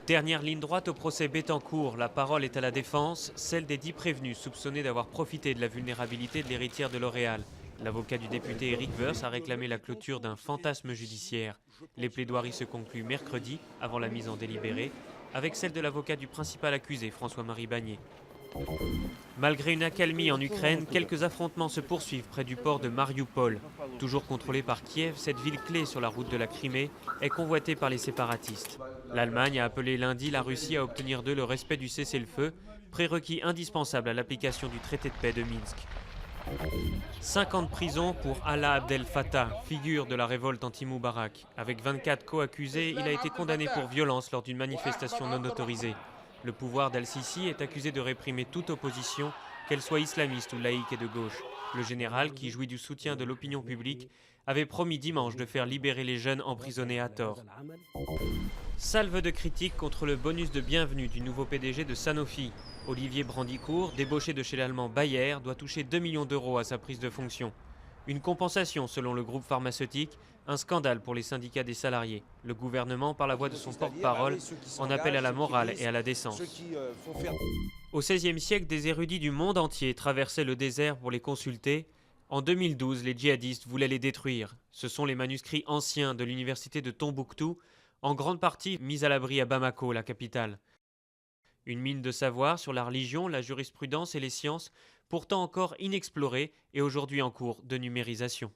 Dernière ligne droite au procès Bettencourt, la parole est à la défense, celle des 10 prévenus soupçonnés d'avoir profité de la vulnérabilité de l'héritière de L'Oréal. L'avocat du député Éric Woerth a réclamé la clôture d'un fantasme judiciaire. Les plaidoiries se concluent mercredi, avant la mise en délibéré, avec celle de l'avocat du principal accusé, François-Marie Bagné. Malgré une accalmie en Ukraine, quelques affrontements se poursuivent près du port de Marioupol. Toujours contrôlée par Kiev, cette ville clé sur la route de la Crimée est convoitée par les séparatistes. L'Allemagne a appelé lundi la Russie à obtenir d'eux le respect du cessez-le-feu, prérequis indispensable à l'application du traité de paix de Minsk. 5 ans de prison pour Alaa Abdel Fattah, figure de la révolte anti-Moubarak. Avec 24 co-accusés, il a été condamné pour violence lors d'une manifestation non autorisée. Le pouvoir d'Al-Sisi est accusé de réprimer toute opposition, qu'elle soit islamiste ou laïque et de gauche. Le général, qui jouit du soutien de l'opinion publique, avait promis dimanche de faire libérer les jeunes emprisonnés à tort. Salve de critiques contre le bonus de bienvenue du nouveau PDG de Sanofi. Olivier Brandicourt, débauché de chez l'allemand Bayer, doit toucher 2 millions d'euros à sa prise de fonction. Une compensation selon le groupe pharmaceutique, un scandale pour les syndicats des salariés. Le gouvernement, par la voix de son porte-parole, en appelle à la morale et à la décence. Au XVIe siècle, des érudits du monde entier traversaient le désert pour les consulter. En 2012, les djihadistes voulaient les détruire. Ce sont les manuscrits anciens de l'université de Tombouctou, en grande partie mis à l'abri à Bamako, la capitale. Une mine de savoir sur la religion, la jurisprudence et les sciences, pourtant encore inexplorée et aujourd'hui en cours de numérisation.